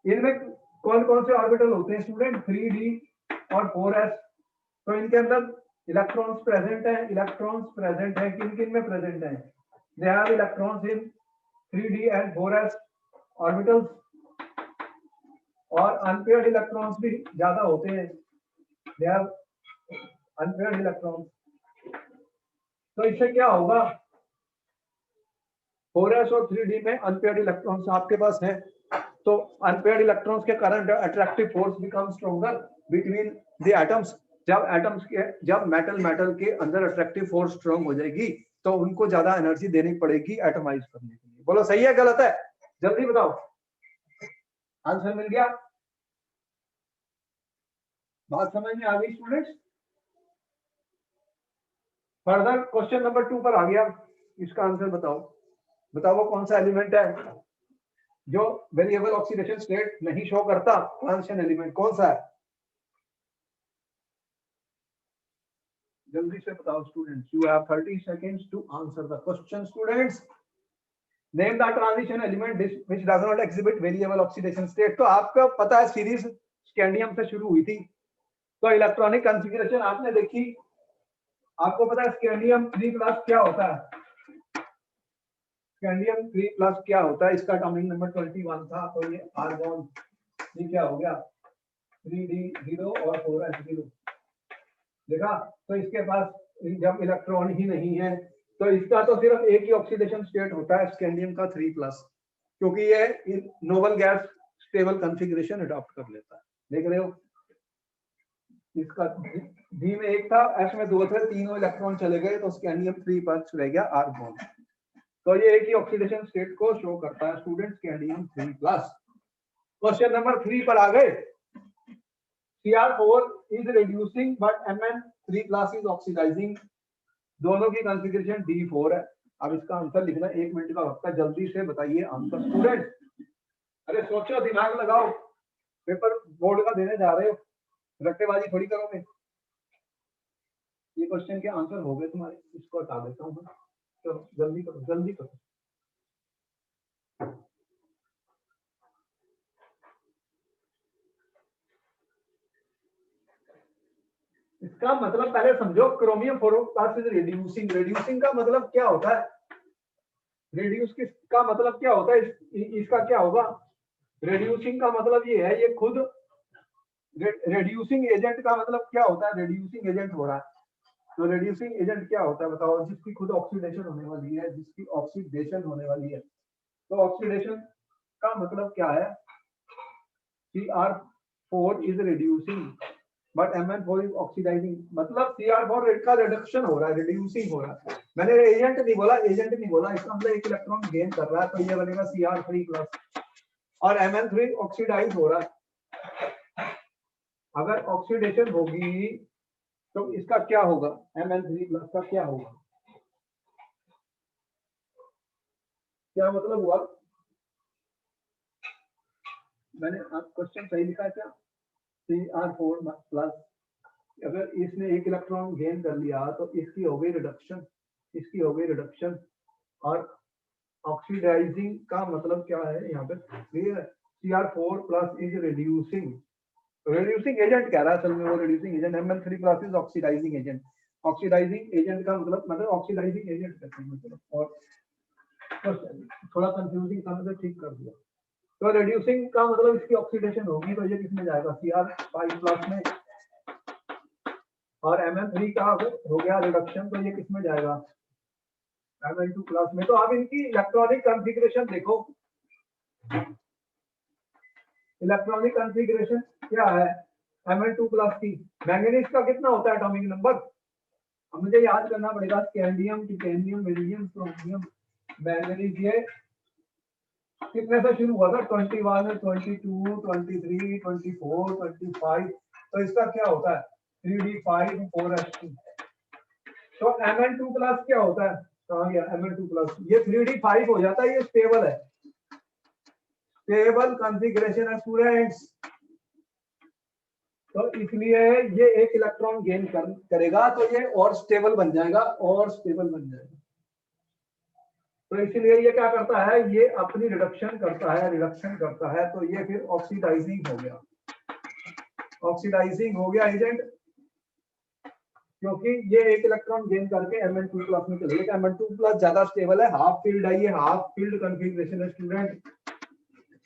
इनमें कौन कौन से ऑर्बिटल होते हैं स्टूडेंट? 3d और 4s। तो इनके अंदर इलेक्ट्रॉन्स प्रेजेंट है। इलेक्ट्रॉन्स प्रेजेंट है, किन किन में प्रेजेंट है? They have electrons in 3d and 4s orbitals, और अनपेयर्ड इलेक्ट्रॉन्स भी ज्यादा होते हैं। They have unpaired electrons. तो इससे क्या होगा? 4s और 3d में अनपेयर्ड इलेक्ट्रॉन्स आपके पास है, तो अनपेयर्ड इलेक्ट्रॉन्स के कारण attractive force become stronger between the atoms. जब मेटल के अंदर अट्रैक्टिव फोर्स स्ट्रॉन्ग हो जाएगी तो उनको ज्यादा एनर्जी देनी पड़ेगी एटमाइज करने के लिए। बोलो सही है गलत है? जल्दी बताओ, आंसर मिल गया? बात समझ में आ गई स्टूडेंट्स? फर्दर क्वेश्चन नंबर 2 पर आ गया। इसका आंसर बताओ। बताओ वो कौन सा एलिमेंट है जो वेरिएबल ऑक्सीडेशन स्टेट नहीं शो करता? ट्रांजिशन एलिमेंट कौन सा है? जल्दी से बताओ students. You have 30 seconds to answer the question students. Name the transition element which does not exhibit variable oxidation state. तो आपको पता है सीरीज स्कैंडियम से शुरू हुई थी, तो इलेक्ट्रॉनिक कॉन्फ़िगरेशन आपने देखी। आपको पता है स्कैंडियम 3+ क्या होता है? स्कैंडियम 3+ क्या होता है? इसका एटॉमिक नंबर 21 था, तो ये आर्गॉन, ये क्या हो गया? 3d0 और 4s0। देखा? तो इसके पास जब इलेक्ट्रॉन ही नहीं है तो इसका तो सिर्फ एक ही ऑक्सीडेशन स्टेट होता है स्कैंडियम का 3+, क्योंकि ये noble gas stable configuration adopt कर लेता है। देख रहे हो? इसका डी में एक था, एस में 2 थे, तीनों इलेक्ट्रॉन चले गए तो स्कैंडियम 3+ रह गया आर्गॉन। तो ये एक ही ऑक्सीडेशन स्टेट को शो करता है स्टूडेंट, स्कैंडियम 3+। क्वेश्चन नंबर 3 पर आ गए। Cr4 is reducing but Mn3+ is oxidizing। दोनों की कॉन्फ़िगरेशन D4 है। अब इसका आंसर लिखना 1 मिनट का वक्त है, जल्दी से बताइए आंसर स्टूडेंट। अरे सोचो, दिमाग लगाओ, पेपर बोर्ड का देने जा रहे हो, रट्टेबाजी थोड़ी करोगे। ये क्वेश्चन के आंसर हो गए तुम्हारे, इसको हटा देता हूँ। चलो जल्दी करो, जल्दी करो। इसका मतलब पहले समझो, क्रोमियम 4+ इज रिड्यूसिंग। रिड्यूसिंग का मतलब क्या होता है? रिड्यूस का मतलब क्या होता है? इसका क्या होगा? रिड्यूसिंग का मतलब ये है, ये खुद रिड्यूसिंग एजेंट का मतलब क्या होता है? रिड्यूसिंग एजेंट हो रहा है, तो रिड्यूसिंग एजेंट क्या होता है बताओ? जिसकी खुद ऑक्सीडेशन होने वाली है, जिसकी ऑक्सीडेशन होने वाली है। तो ऑक्सीडेशन का मतलब क्या है? Cr4 is reducing but Mn4 is oxidizing। मतलब Cr4 का रिडक्शन हो रहा है, रिड्यूसिंग हो रहा है। मैंने एजेंट नहीं बोला, एजेंट नहीं बोला, इसका मतलब एक इलेक्ट्रॉन गेन कर रहा है, तो ये बनेगा Cr3+, और Mn3 ऑक्सीडाइज हो रहा है। अगर ऑक्सीडेशन होगी तो इसका क्या होगा? Mn3+ का क्या होगा? क्या मतलब हुआ? मैंने आप क्वेश्चन सही लिखा है क्या? Cr4+, अगर इसने एक इलेक्ट्रॉन गेन कर लिया तो इसकी हो गई रिडक्शन, इसकी हो गई रिडक्शन। और ऑक्सीडाइजिंग का मतलब क्या है यहाँ पे? Clear? Cr4+ is reducing, reducing agent कह रहा है असल में, वो reducing agent. Mn3+ is oxidising agent. Oxidising agent का मतलब ऑक्सीडाइजिंग एजेंट कहते हैं मतलब। और थोड़ा कंफ्यूजिंग था, मैंने ठीक कर दिया। तो रिड्यूसिंग का मतलब इसकी ऑक्सीडेशन होगी तो ये किसमें जाएगा? Cr5+ में। और Mn3 का हो गया रिडक्शन, तो ये किसमें जाएगा? Mn2+ में। तो अब इनकी इलेक्ट्रॉनिक कॉन्फ़िगरेशन देखो, इलेक्ट्रॉनिक कॉन्फ़िगरेशन क्या है Mn2+ की? मैंगनीज का कितना होता है एटॉमिक नंबर? अब मुझे याद करना पड़ेगा। Scandium, titanium, beryllium, chromium, manganese, ये कितने से शुरू हुआ था? 21, 22, 23, 24, 25। तो इसका क्या होता है? 3d5, 4s2। तो Mn2+ क्या होता है? कहाँ गया Mn2+? ये 3d5 हो जाता है, ये स्टेबल है, स्टेबल कॉन्फ़िगरेशन है स्टूडेंट्स। तो इसलिए ये एक इलेक्ट्रॉन गेन करेगा तो ये और स्टेबल बन जाएगा, और स्टेबल बन जाएगा। तो इसलिए ये क्या करता है, ये अपनी रिडक्शन करता है, तो ये फिर ऑक्सीडाइजिंग हो गया एजेंट, क्योंकि ये एक इलेक्ट्रॉन गेन करके Mn2+ में चले गया। Mn2+ ज्यादा स्टेबल है, हाफ फील्ड है, ये हाफ फील्ड कॉन्फ़िगरेशन है स्टूडेंट,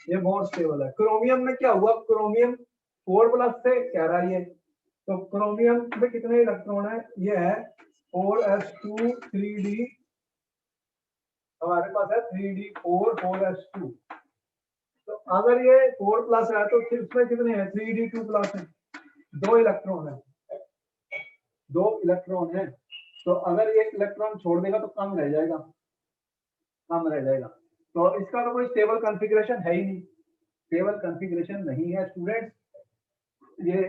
ये बहुत स्टेबल है। क्रोमियम में क्या हुआ, क्रोमियम 4+ से कह रहा है ये, तो क्रोमियम में कितने इलेक्ट्रॉन है, ये है 4s2 3d, हमारे पास है 3d4 4s2। तो अगर ये 4+ है तो फिर इसमें कितने हैं, 3d2+ है, 2 इलेक्ट्रॉन है। तो अगर एक इलेक्ट्रॉन छोड़ देगा तो कम रह जाएगा, तो इसका तो कोई स्टेबल कॉन्फ़िगरेशन है ही नहीं, स्टेबल कॉन्फ़िगरेशन नहीं है स्टूडेंट ये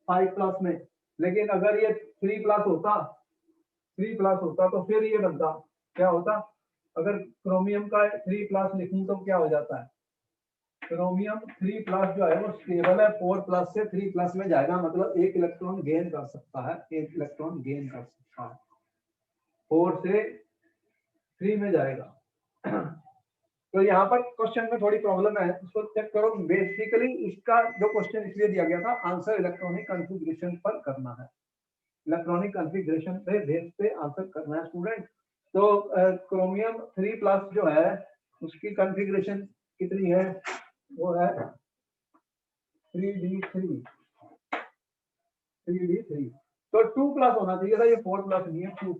5+ में। लेकिन अगर ये 3+ होता तो फिर ये बनता, क्या होता, अगर क्रोमियम का 3+ लिखूं तो क्या हो जाता है, क्रोमियम 3+ जो है वो स्टेबल है, 4+ से 3+ में जाएगा, मतलब एक इलेक्ट्रॉन गेन कर सकता है, 4 से 3 में जाएगा। तो यहाँ पर क्वेश्चन में थोड़ी प्रॉब्लम है, उसको चेक करो। बेसिकली इसका जो क्वेश्चन इसलिए दिया गया था, आंसर इलेक्ट्रॉनिक कॉन्फ़िगरेशन पर करना है, इलेक्ट्रॉनिक कॉन्फ़िगरेशन पे बेस पे आंसर करना है स्टूडेंट। तो क्रोमियम 3+ जो है उसकी कॉन्फ़िगरेशन कितनी है, वो है 3d3। तो 2+ होना चाहिए था, ये 4+ नहीं है, 2+।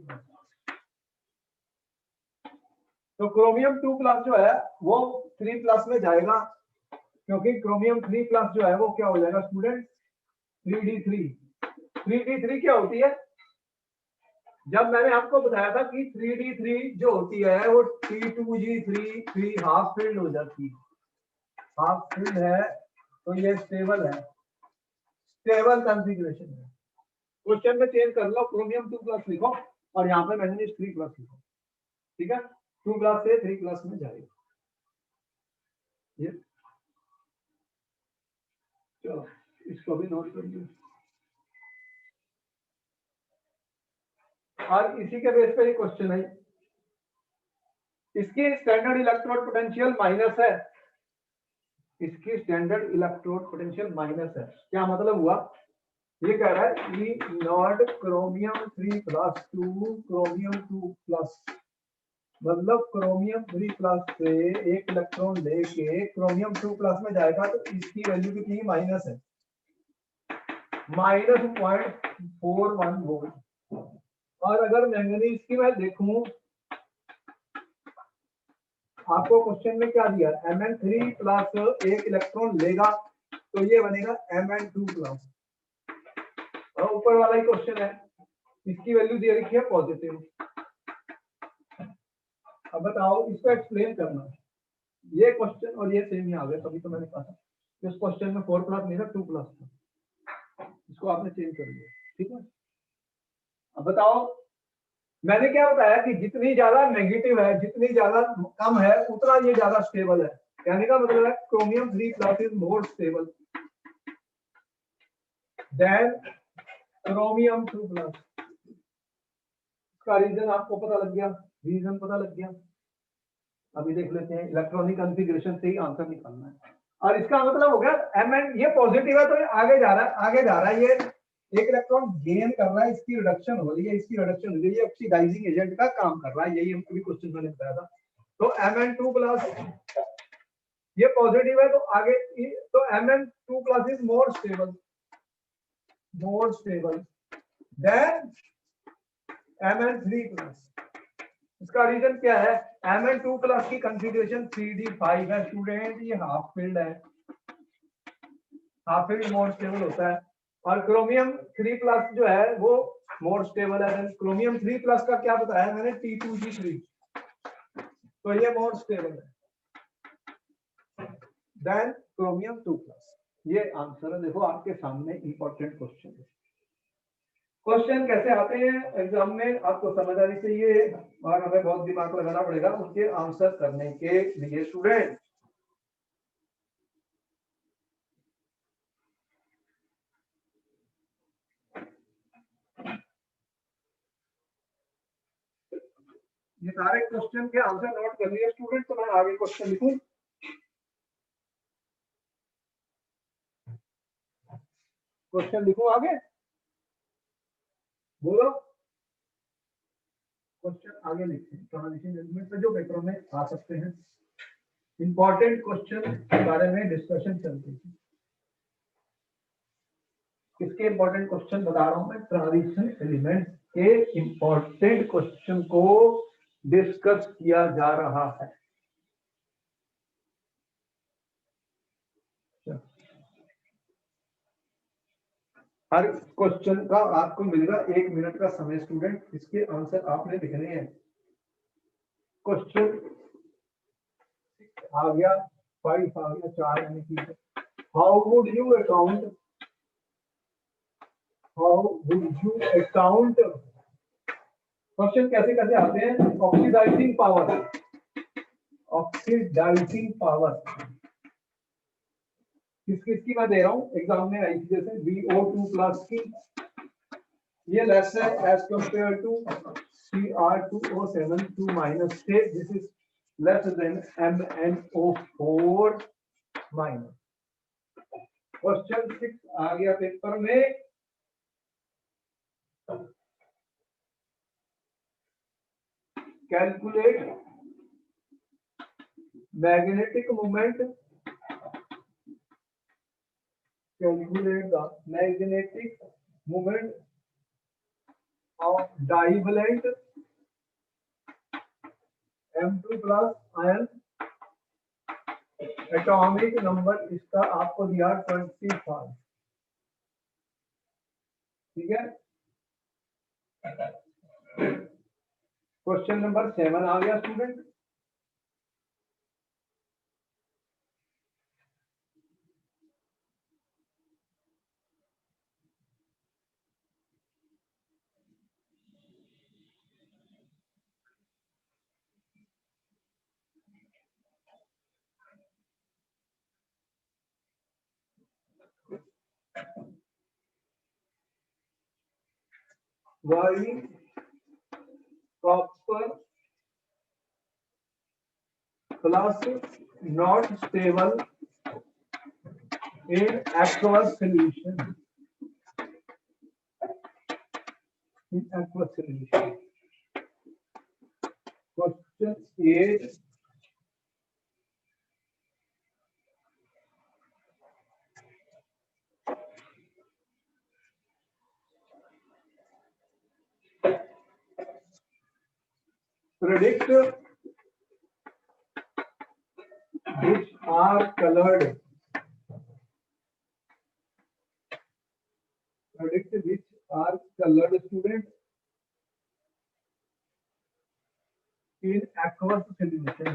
तो क्रोमियम 2+ जो है वो 3+ में जाएगा, क्योंकि क्रोमियम 3+ जो है वो क्या हो जाएगा स्टूडेंट, 3d3 क्या होती है, जब मैंने आपको बताया था कि 3d3 जो होती है वो T2g3 हाफ फील्ड हो जाती है, हाफ फील्ड है, तो ये स्टेबल है, स्टेबल कॉन्फ़िगरेशन है। क्वेश्चन में चेंज कर लो, क्रोमियम 2+ लिखो और यहाँ पे मैंगनीज 3+ लिखो, ठीक है, 2+ से 3+ में जाएगा ये। चलो इसको भी नोट कर लियो, और इसी के बेस पे ये क्वेश्चन है, इसकी स्टैंडर्ड इलेक्ट्रोड पोटेंशियल माइनस है, इसकी स्टैंडर्ड इलेक्ट्रोड पोटेंशियल माइनस है। क्या मतलब हुआ, ये कह रहा है ई नॉट क्रोमियम 3+ टू क्रोमियम 2+, मतलब क्रोमियम 3+ से एक इलेक्ट्रॉन लेके क्रोमियम 2+ में जाएगा, तो इसकी वैल्यू कितनी है, माइनस है, -0.41 वोल्ट। और अगर मैंगनीज की मैं देखूं, आपको क्वेश्चन में क्या दिया, Mn3+ एक इलेक्ट्रॉन लेगा तो ये बनेगा Mn2+, और ऊपर वाला ही क्वेश्चन है, इसकी वैल्यू दे रखी है पॉजिटिव। अब बताओ इसको एक्सप्लेन करना, ये क्वेश्चन और ये सेम ही आ गया, तभी तो मैंने कहा था इस क्वेश्चन में 4+ नहीं था, 2+ था, इसको आपने चेंज कर दिया, ठीक है। अब बताओ, मैंने क्या बताया कि जितनी ज्यादा नेगेटिव है, जितनी ज्यादा कम है, उतना ये ज्यादा स्टेबल है। कहने का मतलब है chromium 3+ is more stable then chromium 2+। इसका रीजन आपको पता लग गया, रीजन पता लग गया। अभी देख लेते हैं, इलेक्ट्रॉनिक कॉन्फ़िगरेशन से ही आंसर निकालना है, और इसका मतलब हो गया Mn ये पॉजिटिव है तो ये आगे जा रहा है, ये एक इलेक्ट्रॉन गेन कर रहा है, इसकी रिडक्शन हो रही है, ये ऑक्सीडाइजिंग एजेंट का काम कर रहा है, यही हमको भी क्वेश्चन मैंने बताया था। तो Mn2+ ये पॉजिटिव है तो आगे, तो Mn2+ is more stable then Mn3+। इसका रीजन क्या है, Mn2+ की कॉन्फ़िगरेशन 3d5 है स्टूडेंट, ये हाफ फील्ड है, हाफ फील्ड मोर स्टेबल होता है, और क्रोमियम 3+ जो है वो मोर स्टेबल है। क्रोमियम 3+ का क्या बताया मैंने, T2g3, तो ये मोर स्टेबल है देन क्रोमियम 2+। ये आंसर है, देखो आपके सामने इंपॉर्टेंट क्वेश्चन है। क्वेश्चन कैसे आते हैं एग्जाम में आपको समझ आनी चाहिए, और हमें बहुत दिमाग लगाना पड़ेगा उसके आंसर करने के लिए स्टूडेंट। ये सारे क्वेश्चन के आंसर नोट कर लिए स्टूडेंट, तो मैं आगे क्वेश्चन लिखूं। क्वेश्चन लिखूं आगे, बोलो। क्वेश्चन आगे लिखते हैं, ट्रांजिशन एलिमेंट पे जो पेपरों में आ सकते हैं, इंपॉर्टेंट क्वेश्चन के बारे में डिस्कशन चलती है। किसके इंपॉर्टेंट क्वेश्चन बता रहा हूं मैं? ट्रांजिशन एलिमेंट के इंपॉर्टेंट क्वेश्चन को डिस्कस किया जा रहा है। हर क्वेश्चन का आपको मिलेगा 1 मिनट का समय स्टूडेंट, इसके आंसर आपने लिखने हैं। क्वेश्चन आ गया, 5 आ गया, 4 यानी कि how would you account question कैसे कैसे आते हैं? ऑक्सीडाइजिंग पावर किसकी मैं दे रहा हूँ एग्जाम में आई थी, जैसे VO2 प्लस की, ये लेस है as compared to Cr2O7 2 minus से, this is less than MnO4 minus. Question 6 आ गया पेपर में, calculate magnetic moment, calculate the magnetic moment of divalent M2 plus ion, atomic number इसका आपको दिया 25। ठीक है, क्वेश्चन नंबर 7 आ गया student. Why copper plus not stable in aqueous solution? In aqueous solution. Question 8. Predict which are colored. Predict which are colored student in aqueous solution.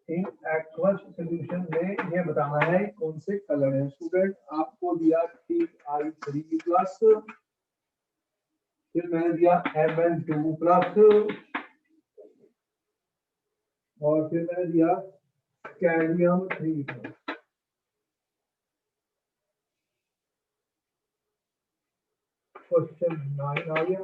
In aqueous solution में ये बताना है कौन से कलर है student. आपको दिया Ti3 प्लस, फिर मैंने दिया Mn2 प्लस, और फिर मैंने दिया कैडमियम 3 प्लस। क्वेश्चन 9 आ गया।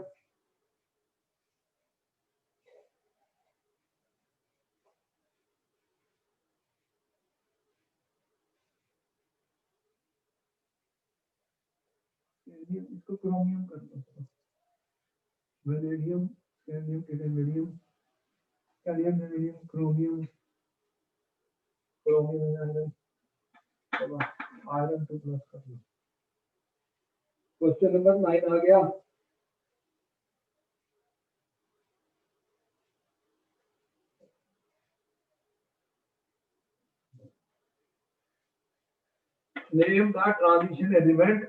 इसको क्रोमियम कर दो, vanadium, cadmium, titanium, cadmium, vanadium, chromium, iron, चलो आयरन 2 प्लस कर लो। क्वेश्चन नंबर 9 आ गया। Name the transition element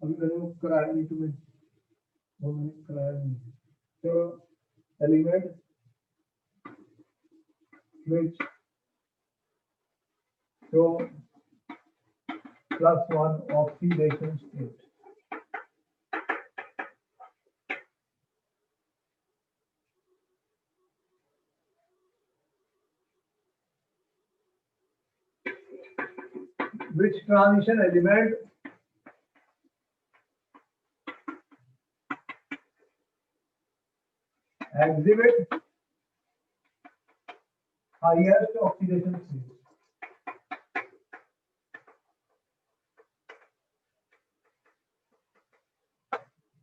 अभी मैंने कराया नहीं तुम्हें, वो मैंने कराया नहीं। तो element which show +1 oxidation state. which transition element exhibit highest oxidation state.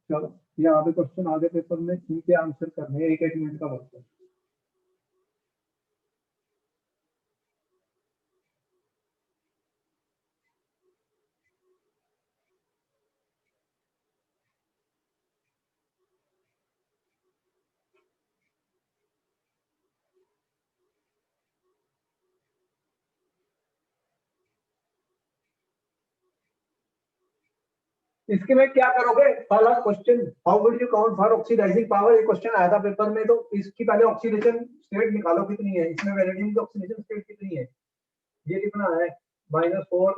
चलो यहाँ पे क्वेश्चन आगे पेपर में इनके आंसर करने हैं, 1-1 मिनट का वक्त है। इसके में क्या करोगे, पहला question, how will you count for oxidising power, ये क्वेश्चन आया था पेपर में। तो इसकी पहले ऑक्सीडेशन स्टेट निकालो कितनी है, इसमें वैनिडियम की ऑक्सीडेशन स्टेट कितनी है, ये कितना है -4,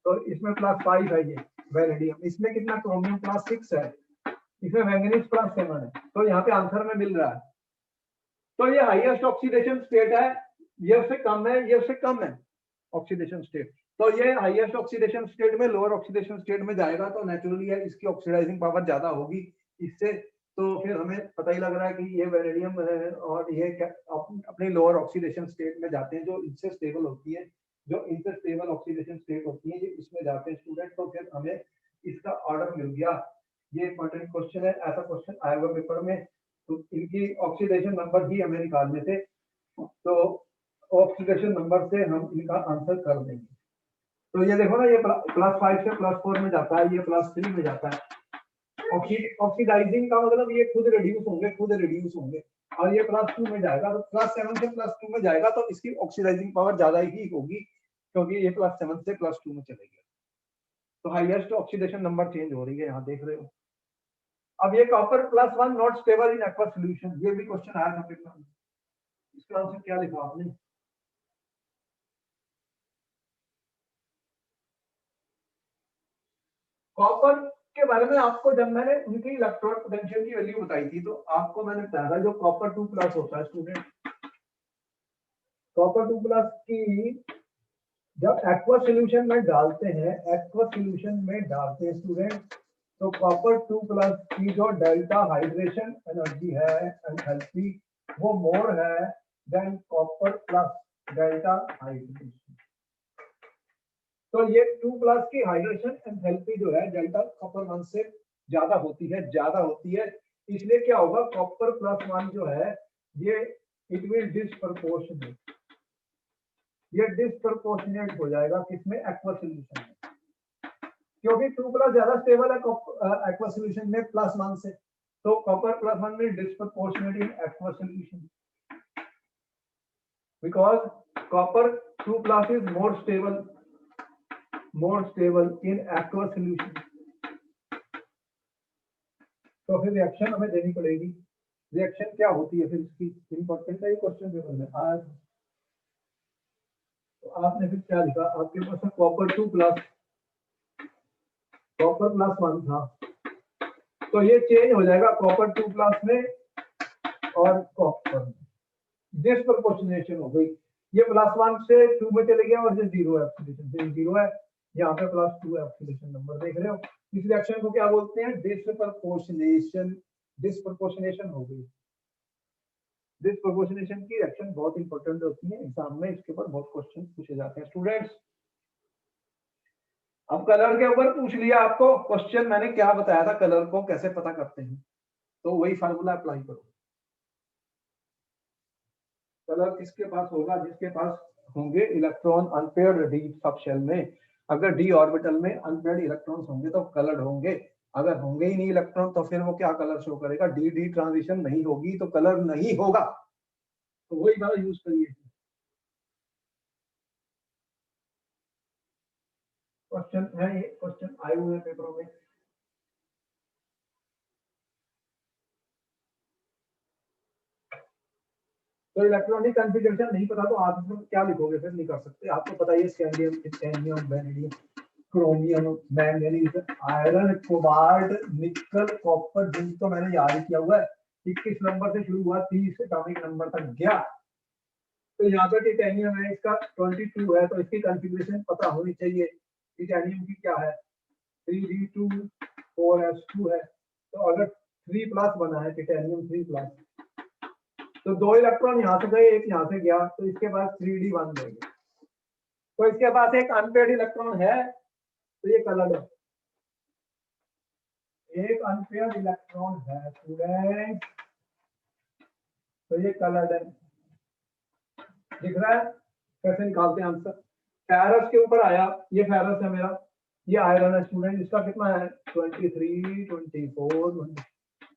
तो इसमें +5 है ये वैनिडियम, इसमें कितना क्रोमियम +6 है, इसमें मैंगनीज +7 है, तो यहाँ पे आंसर में मिल रहा है। तो ये हाईएस्ट ऑक्सीडेशन स्टेट है, ये उससे कम है, ये उससे कम है ऑक्सीडेशन स्टेट, तो ये हाईएस्ट ऑक्सीडेशन स्टेट में लोअर ऑक्सीडेशन स्टेट में जाएगा, तो नेचुरली है इसकी ऑक्सीडाइजिंग पावर ज्यादा होगी इससे। तो फिर हमें पता ही लग रहा है कि ये वैनिडियम है और ये अपने लोअर ऑक्सीडेशन स्टेट में जाते हैं, जो इनसे स्टेबल होती है, जो इनसे स्टेबल ऑक्सीडेशन स्टेट होती है, ये इसमें जाते हैं स्टूडेंट। तो फिर हमें इसका ऑर्डर मिल गया। ये इंपॉर्टेंट क्वेश्चन है, ऐसा क्वेश्चन आएगा पेपर में, तो इनकी ऑक्सीडेशन नंबर ही हमें निकालने थे, तो ऑक्सीडेशन नंबर से हम इनका आंसर कर देंगे। तो ये देखो ना, ये +5 से +4 में जाता है, ये +3 में जाता है। ऑक्सीडाइजिंग का मतलब ये खुद रिड्यूस होंगे, और ये +2 में जाएगा, तो +7 से +2 में जाएगा, तो इसकी ऑक्सीडाइजिंग पावर ज्यादा ही होगी, क्योंकि ये +7 से +2 में चलेगी। तो हाईएस्ट ऑक्सीडेशन नंबर चेंज हो रही है, यहाँ देख रहे हो। अब ये copper +1 not stable in aqua solution, ये भी क्वेश्चन आया था पेपर में, इसका आंसर क्या लिखा आपने? कॉपर के बारे में आपको जब मैंने उनकी इलेक्ट्रॉन पोटेंशियल की वैल्यू बताई थी, तो आपको मैंने बताया था जो कॉपर 2+ होता है स्टूडेंट, कॉपर 2+ की जब एक्वा सॉल्यूशन में डालते हैं, स्टूडेंट, तो कॉपर 2+ की जो डेल्टा हाइड्रेशन एनर्जी है एंथैल्पी, वो मोर है than copper plus delta hydration. तो ये 2+ की हाइड्रेशन एंथैल्पी जो है डेल्टा कॉपर 1 से ज्यादा होती है, इसलिए क्या होगा, कॉपर +1 जो है ये इट विल डिस्प्रपोर्शनेट हो जाएगा किसमें, एक्वा सॉल्यूशन में, क्योंकि 2+ ज्यादा स्टेबल है एक्वा सॉल्यूशन में +1 से, तो कॉपर +1 में disproportionate in aqua solution, because copper 2+ is more stable in aqua solution. तो फिर रिएक्शन हमें देनी पड़ेगी, रिएक्शन क्या होती है फिर इसकी, इंपॉर्टेंट है ये क्वेश्चन पेपर में आज। तो आपने फिर क्या लिखा, आपके पास कॉपर 2+, कॉपर +1 था, तो ये चेंज हो जाएगा कॉपर 2+ में और कॉपर में, डिस्प्रपोर्शनेशन हो गई, ये +1 से 2 में चले गया और ये 0 है, ऑक्सीडेशन 0 है, यहाँ पे +2 है ऑक्सीडेशन नंबर, देख रहे हो। इस रिएक्शन को क्या बोलते हैं, डिस्प्रपोर्शनेशन हो गई। डिस्प्रपोर्शनेशन की रिएक्शन बहुत इंपॉर्टेंट होती है एग्जाम में, इसके ऊपर बहुत क्वेश्चन पूछे जाते हैं स्टूडेंट्स। अब कलर के ऊपर पूछ लिया आपको क्वेश्चन, मैंने क्या बताया था कलर को कैसे पता करते हैं, तो वही फार्मूला अप्लाई करो। कलर किसके पास होगा, जिसके पास होंगे electron unpaired d sub shell में, अगर डी ऑर्बिटल में अनपेयर्ड इलेक्ट्रॉन्स होंगे तो कलर्ड होंगे, अगर होंगे ही नहीं इलेक्ट्रॉन तो फिर वो क्या कलर शो करेगा, डी डी ट्रांजिशन नहीं होगी तो कलर नहीं होगा, तो वही वाला यूज करिए। क्वेश्चन है, ये क्वेश्चन आए हुए पेपरों में। तो इलेक्ट्रॉनिक कॉन्फ़िगरेशन नहीं पता तो आप क्या लिखोगे, फिर नहीं कर सकते, आपको पता है scandium, titanium, vanadium, chromium, manganese, iron, cobalt, निकल, कॉपर, जिंक तो मैंने याद किया हुआ है, 21 नंबर से शुरू हुआ 30 एटॉमिक नंबर तक गया, तो यहाँ पे टिटेनियम है, इसका 22 है, तो इसकी कॉन्फ़िगरेशन पता होनी चाहिए। टिटेनियम की क्या है, 3d2 4s2 है। तो अगर 3 प्लस बना है टिटेनियम 3 प्लस, तो 2 इलेक्ट्रॉन यहाँ से गए, एक यहाँ से गया, तो इसके पास 3d1 देंगे। तो इसके पास एक अनपेड इलेक्ट्रॉन है, तो ये कलर्ड है। एक अनपेड इलेक्ट्रॉन है स्टूडेंट, तो ये कलर्ड है। दिख रहा है? कैसे निकालते हैं आंसर? फेरस के ऊपर आया, ये फेरस है मेरा, ये आयरन है स्टूडेंट, इसका कितना है 23 24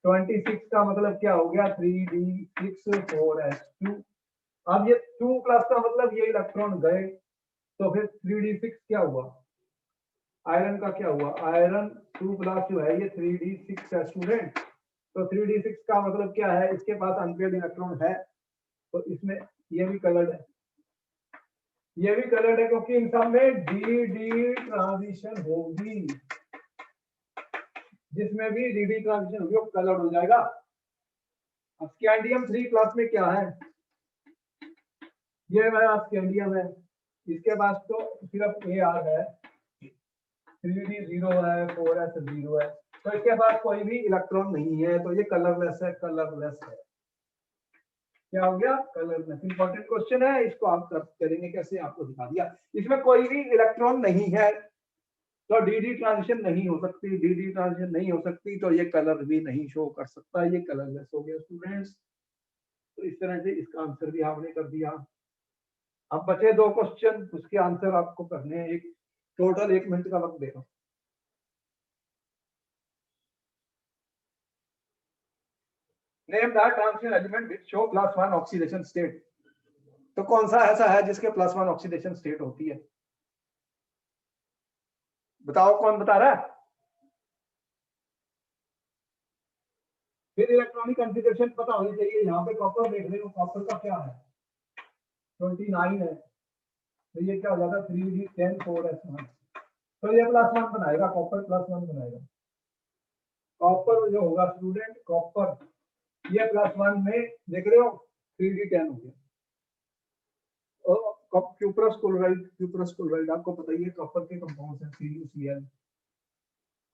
26 का मतलब क्या हो गया 3d6 4s2। अब ये 2 प्लस का मतलब ये इलेक्ट्रॉन गए, तो फिर 3d6 क्या हुआ, आयरन का क्या हुआ, आयरन 2 प्लस जो है ये 3d6 है स्टूडेंट। तो 3d6 का मतलब क्या है, इसके पास अनपेयर्ड इलेक्ट्रॉन है, तो इसमें ये भी कलर्ड है, ये भी कलर्ड है, क्योंकि इन सब में डी डी ट्रांजिशन होगी, जिसमें भी डी डी ट्रांजिशन होगी वो कलर्ड हो जाएगा। अब स्कैंडियम 3 प्लस में क्या है, ये मेरा स्कैंडियम है, इसके पास तो सिर्फ AR है, 3d 0 है, 4s 0 है, तो इसके पास कोई भी इलेक्ट्रॉन नहीं है, तो ये कलरलेस है, कलरलेस है। क्या हो गया, कलरलेस। इंपॉर्टेंट क्वेश्चन है, इसको आप करेंगे कैसे, आपको दिखा दिया। इसमें कोई भी इलेक्ट्रॉन नहीं है, तो डी ट्रांजिशन नहीं हो सकती, डी ट्रांजिशन नहीं हो सकती, तो ये कलर भी नहीं शो कर सकता, ये कलरलेस हो गया स्टूडेंट्स। तो इस तरह से इसका आंसर भी आपने कर दिया। अब बचे 2 क्वेश्चन, उसके आंसर आपको करने हैं, एक टोटल 1 मिनट का वक्त देगा। Name the transition element which show +1 oxidation state. तो कौन सा ऐसा है जिसके +1 ऑक्सीडेशन स्टेट होती है, बताओ कौन बता रहा है। फिर इलेक्ट्रॉनिक कॉन्फ़िगरेशन पता होनी चाहिए। यहाँ पे कॉपर देख रहे हो, कॉपर का क्या है 29 है, तो ये क्या हो जाता है 3d10 4s1, तो ये +1 बनाएगा, कॉपर +1 बनाएगा। कॉपर जो होगा स्टूडेंट, कॉपर ये +1 में देख रहे हो 3d10 हो गया। क्यूप्रस क्लोराइड आपको पता ही है, कॉपर के कंपाउंड है CuCl।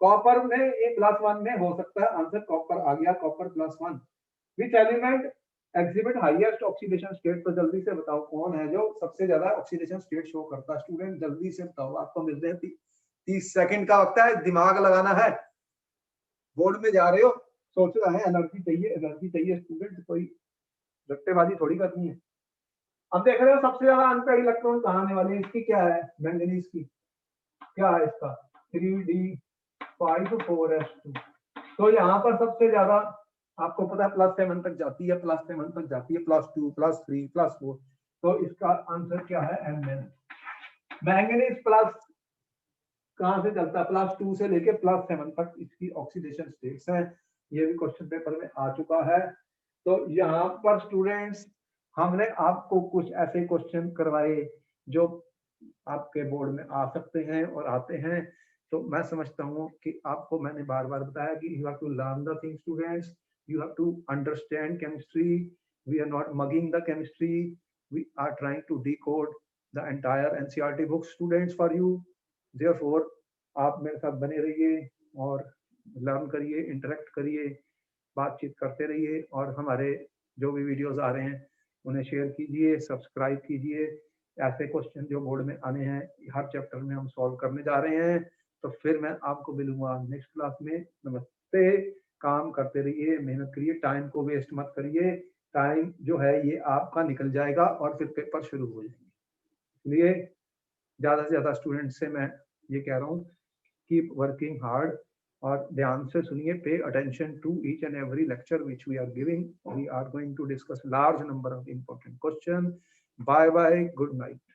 कॉपर में एक +1 में हो सकता है आंसर, कॉपर आ गया, copper +1। Which element exhibit highest oxidation state, तो जल्दी से बताओ कौन है जो सबसे ज्यादा ऑक्सीडेशन स्टेट शो करता है स्टूडेंट, जल्दी से बताओ, आपको मिलते हैं 30 सेकंड का वक्त है, दिमाग लगाना है। बोर्ड में जा रहे हो, सोच रहे हैं एनर्जी चाहिए स्टूडेंट, कोई रट्टेबाजी थोड़ी करनी है। अब देख रहे हो सबसे ज्यादा अनपेड इलेक्ट्रॉन कहाँ आने वाले हैं, इसकी क्या है, मैंगनीज की क्या है, इसका 3d5 4s2। तो यहाँ पर सबसे ज्यादा आपको पता है +7 तक जाती है, +7 तक जाती है, +2 +3 +4, तो इसका आंसर क्या है Mn। मैंगनीज प्लस कहाँ से चलता है, +2 से लेके +7 तक इसकी ऑक्सीडेशन स्टेट्स हैं, ये भी क्वेश्चन पेपर में आ चुका है। तो यहाँ पर स्टूडेंट्स हमने आपको कुछ ऐसे क्वेश्चन करवाए जो आपके बोर्ड में आ सकते हैं और आते हैं। तो मैं समझता हूँ कि आपको मैंने बार बार बताया कि you have to learn the thing students, you have to understand chemistry, we are not mugging the chemistry, we are trying to decode the entire NCERT book students for you. Therefore आप मेरे साथ बने रहिए और learn करिए, interact करिए, बातचीत करते रहिए, और हमारे जो भी वीडियोस आ रहे हैं उन्हें शेयर कीजिए, सब्सक्राइब कीजिए। ऐसे क्वेश्चन जो बोर्ड में आने हैं हर चैप्टर में हम सॉल्व करने जा रहे हैं। तो फिर मैं आपको मिलूंगा नेक्स्ट क्लास में। नमस्ते। काम करते रहिए, मेहनत करिए, टाइम को वेस्ट मत करिए, टाइम जो है ये आपका निकल जाएगा और फिर पेपर शुरू हो जाएंगे। इसलिए ज़्यादा से ज़्यादा स्टूडेंट से मैं ये कह रहा हूँ, कीप वर्किंग हार्ड, और ध्यान से सुनिए, pay attention to each and every lecture which we are giving. We are going to discuss large number of important question. Bye bye, good night.